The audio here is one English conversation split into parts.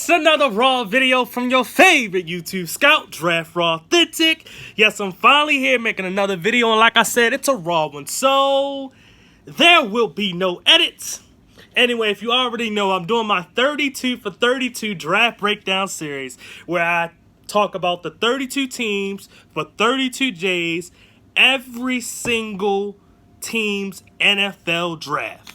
It's another Raw video from your favorite YouTube scout, Draftrawthentic. Yes, I'm finally here making another video, and like I said, it's a Raw one, so there will be no edits. Anyway, if you already know, I'm doing my 32 for 32 draft breakdown series, where I talk about the 32 teams for 32 J's, every single team's NFL draft.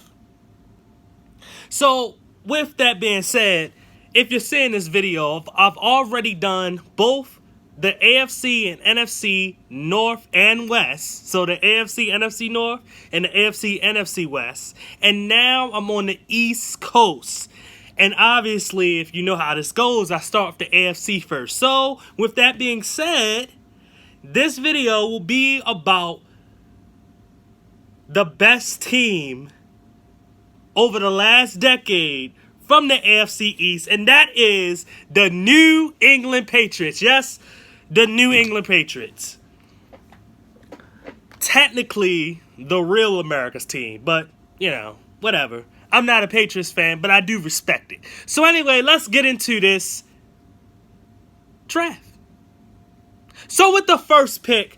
So, with that being said, if you're seeing this video, I've already done both the AFC and NFC North and West. So the AFC, NFC North and the AFC, NFC West. And now I'm on the East Coast. And obviously, if you know how this goes, I start with the AFC first. So with that being said, this video will be about the best team over the last decade from the AFC East, and that is the New England Patriots. Yes, the New England Patriots. Technically, the real America's team, but, you know, whatever. I'm not a Patriots fan, but I do respect it. So anyway, let's get into this draft. So with the first pick,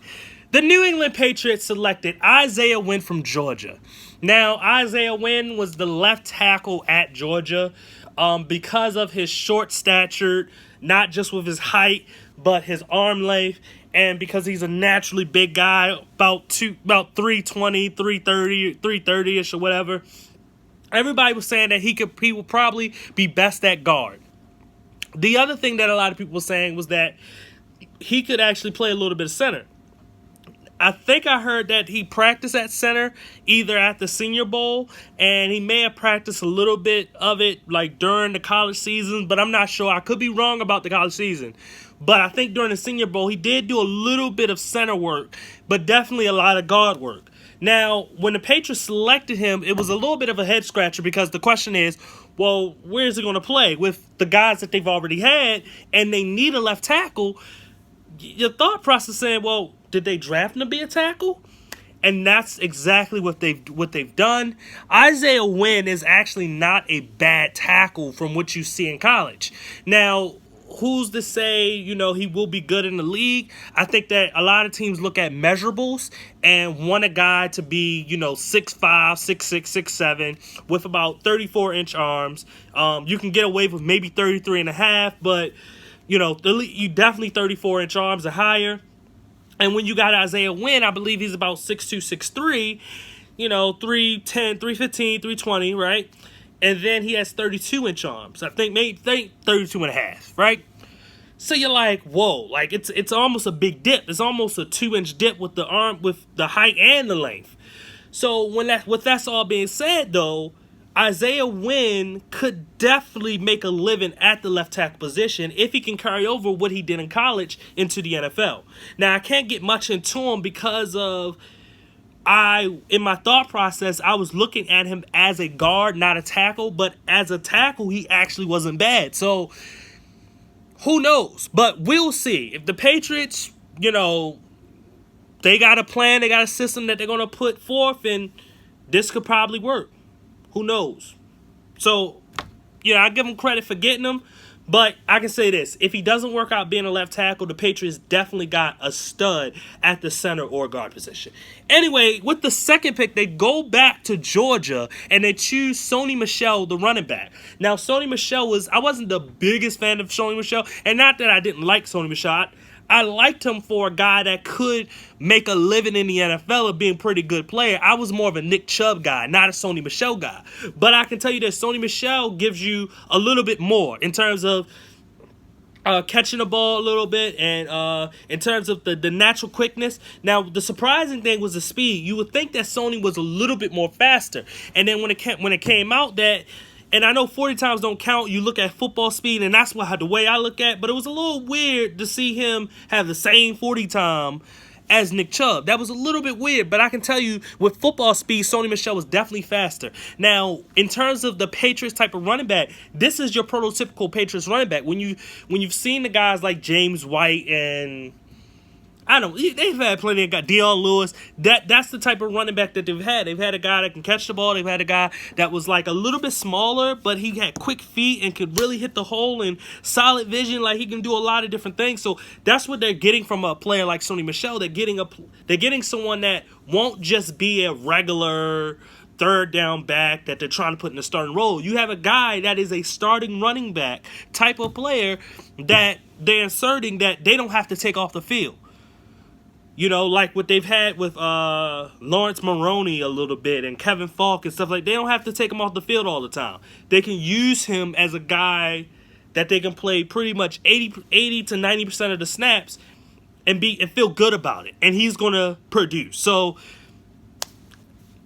the New England Patriots selected Isaiah Wynn from Georgia. Now, Isaiah Wynn was the left tackle at Georgia because of his short stature, not just with his height, but his arm length, and because he's a naturally big guy, about 320, 330, 330-ish or whatever. Everybody was saying that he would probably be best at guard. The other thing that a lot of people were saying was that he could actually play a little bit of center. I think I heard that he practiced at center either at the Senior Bowl, and he may have practiced a little bit of it like during the college season, but I'm not sure. I could be wrong about the college season. But I think during the Senior Bowl, he did do a little bit of center work, but definitely a lot of guard work. Now, when the Patriots selected him, it was a little bit of a head scratcher because the question is, well, where is he going to play with the guys that they've already had, and they need a left tackle? Your thought process saying, well, did they draft him to be a tackle? And that's exactly what they've done. Isaiah Wynn is actually not a bad tackle from what you see in college. Now, who's to say, you know, he will be good in the league? I think that a lot of teams look at measurables and want a guy to be, you know, 6'5", 6'6", 6'7", with about 34-inch arms. You can get away with maybe 33 and a half, but, you know, you definitely 34-inch arms or higher. And when you got Isaiah Wynn, I believe he's about 6'2", 6'3", you know, 310, 315, 320, right? And then he has 32-inch arms. I think maybe 32 and a half, right? So you're like, whoa, like it's almost a big dip. It's almost a 2-inch dip with the arm, with the height and the length. So with that's all being said, though, Isaiah Wynn could definitely make a living at the left tackle position if he can carry over what he did in college into the NFL. Now, I can't get much into him because of in my thought process, I was looking at him as a guard, not a tackle, but as a tackle, he actually wasn't bad. So, who knows? But we'll see. If the Patriots, you know, they got a plan, they got a system that they're going to put forth, and this could probably work. Who knows? So, yeah, I give him credit for getting him, but I can say this. If he doesn't work out being a left tackle, the Patriots definitely got a stud at the center or guard position. Anyway, with the second pick, they go back to Georgia, and they choose Sony Michel, the running back. Now, Sony Michel I wasn't the biggest fan of Sony Michel, and not that I didn't like Sony Michel. I liked him for a guy that could make a living in the NFL of being a pretty good player. I was more of a Nick Chubb guy, not a Sony Michel guy. But I can tell you that Sony Michel gives you a little bit more in terms of catching the ball a little bit, and in terms of the natural quickness. Now, the surprising thing was the speed. You would think that Sony was a little bit more faster. And then when it came out that, and I know 40 times don't count, you look at football speed, and that's the way I look at it. But it was a little weird to see him have the same 40 time as Nick Chubb. That was a little bit weird, but I can tell you with football speed, Sony Michel was definitely faster. Now, in terms of the Patriots type of running back, this is your prototypical Patriots running back. When you've seen the guys like James White and I don't. They've had plenty of guys. Deion Lewis. That's the type of running back that they've had. They've had a guy that can catch the ball. They've had a guy that was like a little bit smaller, but he had quick feet and could really hit the hole and solid vision. Like he can do a lot of different things. So that's what they're getting from a player like Sony Michel. They're getting someone that won't just be a regular third down back that they're trying to put in the starting role. You have a guy that is a starting running back type of player that they're inserting that they don't have to take off the field. You know, like what they've had with Lawrence Maroney a little bit and Kevin Falk and stuff like that. They don't have to take him off the field all the time. They can use him as a guy that they can play pretty much 80 to 90% of the snaps and feel good about it. And he's going to produce. So,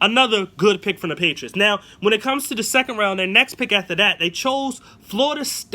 another good pick from the Patriots. Now, when it comes to the second round, their next pick after that, they chose Florida's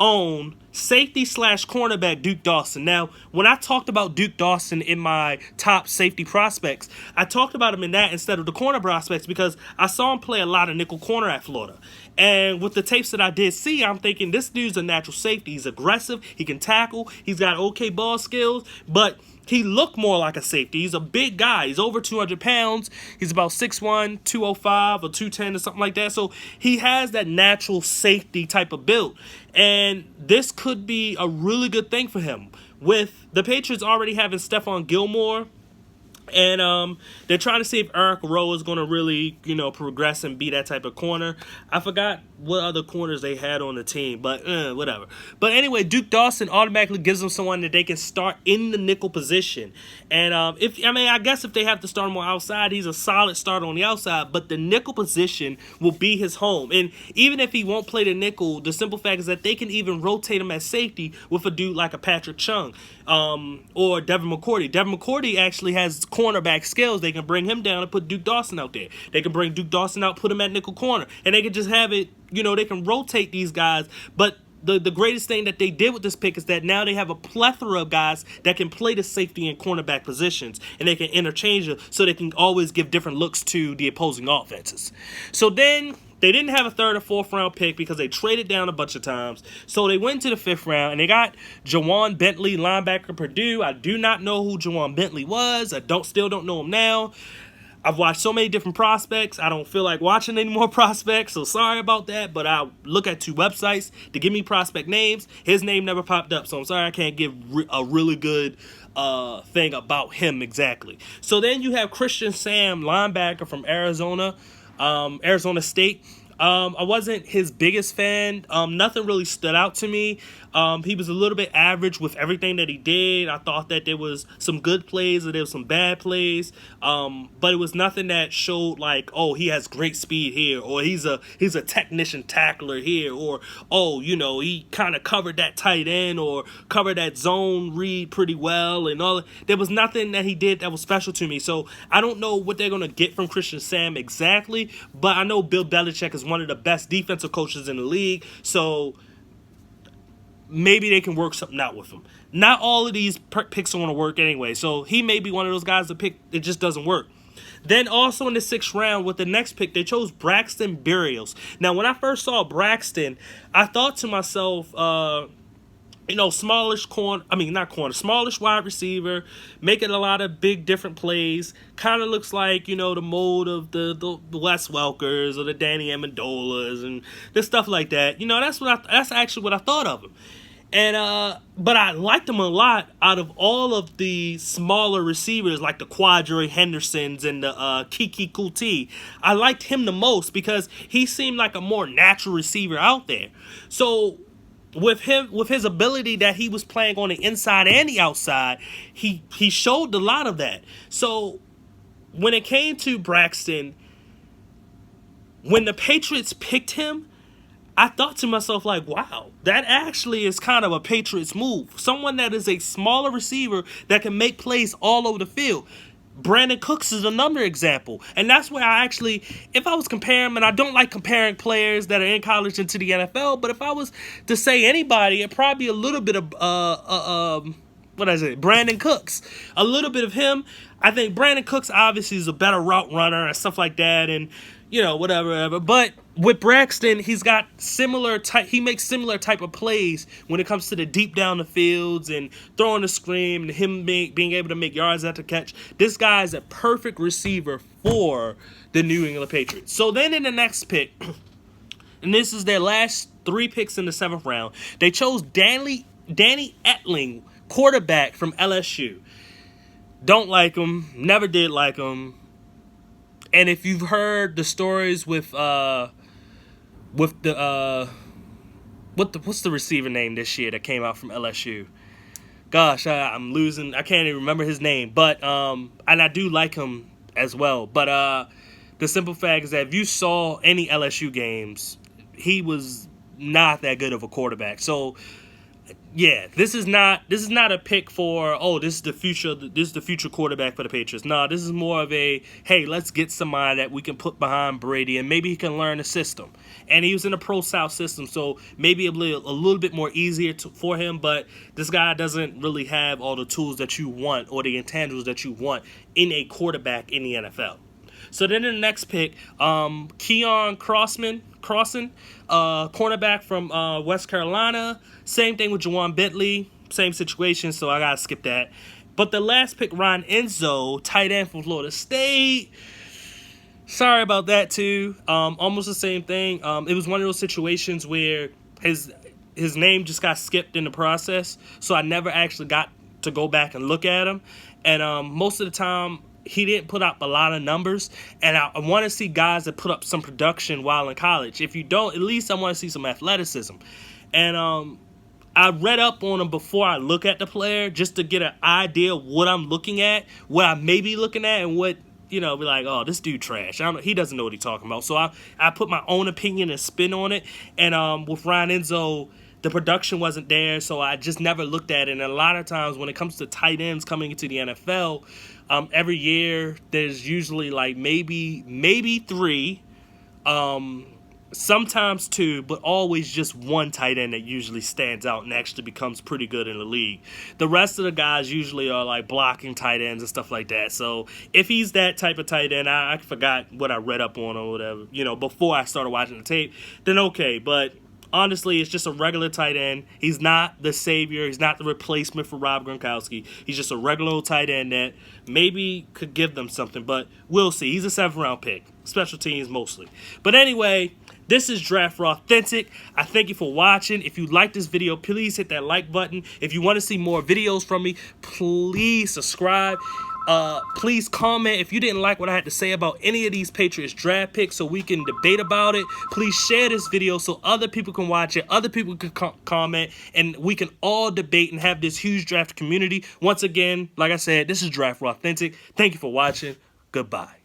own safety/cornerback Duke Dawson. Now, when I talked about Duke Dawson in my top safety prospects, I talked about him in that instead of the corner prospects because I saw him play a lot of nickel corner at Florida. And with the tapes that I did see, I'm thinking this dude's a natural safety. He's aggressive. He can tackle. He's got okay ball skills, but he looked more like a safety. He's a big guy. He's over 200 pounds. He's about 6'1", 205 or 210 or something like that. So he has that natural safety type of build. And this could be a really good thing for him. With the Patriots already having Stephon Gilmore, and they're trying to see if Eric Rowe is going to really, progress and be that type of corner. I forgot what other corners they had on the team, but whatever. But anyway, Duke Dawson automatically gives them someone that they can start in the nickel position. And I guess if they have to start him on outside, he's a solid starter on the outside, but the nickel position will be his home. And even if he won't play the nickel, the simple fact is that they can even rotate him at safety with a dude like a Patrick Chung or Devin McCourty. Devin McCourty actually has cornerback skills. They can bring him down and put Duke Dawson out there. They can bring Duke Dawson out, put him at nickel corner, and they can just have it, they can rotate these guys. But the greatest thing that they did with this pick is that now they have a plethora of guys that can play the safety and cornerback positions, and they can interchange it so they can always give different looks to the opposing offenses. So then they didn't have a third or fourth round pick because they traded down a bunch of times. So they went to the fifth round and they got Jawan Bentley, linebacker, Purdue. I do not know who Jawan Bentley was. I still don't know him now. I've watched so many different prospects. I don't feel like watching any more prospects, so sorry about that. But I look at 2 websites to give me prospect names. His name never popped up, so I'm sorry I can't give a really good thing about him exactly. So then you have Christian Sam, linebacker from Arizona State. I wasn't his biggest fan. Nothing really stood out to me. He was a little bit average with everything that he did. I thought that there was some good plays and there was some bad plays. But it was nothing that showed like, oh, he has great speed here, or he's a technician tackler here, or he kind of covered that tight end or covered that zone read pretty well and all. There was nothing that he did that was special to me. So I don't know what they're gonna get from Christian Sam exactly, but I know Bill Belichick is one of the best defensive coaches in the league. So maybe they can work something out with him. Not all of these picks are going to work anyway, so he may be one of those guys that pick it just doesn't work. Then also in the 6th round with the next pick, they chose Braxton Berrios. Now, when I first saw Braxton, I thought to myself, smallish wide receiver, making a lot of big different plays. Kind of looks like, the mold of the Wes Welkers or the Danny Amendolas and this stuff like that. That's actually what I thought of him. And but I liked him a lot out of all of the smaller receivers like the Quadre Hendersons and the Kiki Kuti. I liked him the most because he seemed like a more natural receiver out there. So with his ability that he was playing on the inside and the outside, he showed a lot of that. So when it came to Braxton, when the Patriots picked him, I thought to myself, like, wow, that actually is kind of a Patriots move. Someone that is a smaller receiver that can make plays all over the field. Brandon Cooks is another example. And that's where I actually, if I was comparing, and I don't like comparing players that are in college into the NFL, but if I was to say anybody, it'd probably be a little bit of, Brandon Cooks. A little bit of him. I think Brandon Cooks obviously is a better route runner and stuff like that. And, whatever. But with Braxton, he's got similar type. He makes similar type of plays when it comes to the deep down the fields and throwing the screen and him being able to make yards after catch. This guy is a perfect receiver for the New England Patriots. So then in the next pick, and this is their last 3 picks in the 7th round, they chose Danny Etling, quarterback from LSU. Don't like him. Never did like him. And if you've heard the stories with the what's the receiver name this year that came out from LSU? Gosh, I'm losing. I can't even remember his name. But and I do like him as well. But the simple fact is that if you saw any LSU games, he was not that good of a quarterback. So yeah, this is not a pick for, this is the future quarterback for the Patriots. No, this is more of a, hey, let's get somebody that we can put behind Brady and maybe he can learn the system. And he was in a pro South system, so maybe a little bit more easier for him, but this guy doesn't really have all the tools that you want or the intangibles that you want in a quarterback in the NFL. So then in the next pick, Keon Crossan, cornerback from West Carolina. Same thing with Juwan Bentley. Same situation, so I got to skip that. But the last pick, Ryan Enzo, tight end from Florida State. Sorry about that, too. Almost the same thing. It was one of those situations where his name just got skipped in the process, so I never actually got to go back and look at him. And most of the time, he didn't put up a lot of numbers, and I want to see guys that put up some production while in college. If you don't, at least I want to see some athleticism. And I read up on him before I look at the player just to get an idea of what I'm looking at, what I may be looking at, and what, be like, oh, this dude trash. He doesn't know what he's talking about. So I put my own opinion and spin on it. And with Ryan Enzo, the production wasn't there, so I just never looked at it. And a lot of times when it comes to tight ends coming into the NFL, every year there's usually like maybe 3, sometimes 2, but always just one tight end that usually stands out and actually becomes pretty good in the league. The rest of the guys usually are like blocking tight ends and stuff like that. So if he's that type of tight end, I forgot what I read up on or whatever, before I started watching the tape, then okay. But honestly, it's just a regular tight end. He's not the savior. He's not the replacement for Rob Gronkowski. He's just a regular old tight end that maybe could give them something, but we'll see. He's a 7th-round pick. Special teams mostly. But anyway, this is Draftrawthentic. I thank you for watching. If you like this video, please hit that like button. If you want to see more videos from me, please subscribe. Please comment if you didn't like what I had to say about any of these Patriots draft picks so we can debate about it. Please share this video so other people can watch it, other people can comment, and we can all debate and have this huge draft community. Once again, like I said, this is Draftrawthentic. Thank you for watching. Goodbye.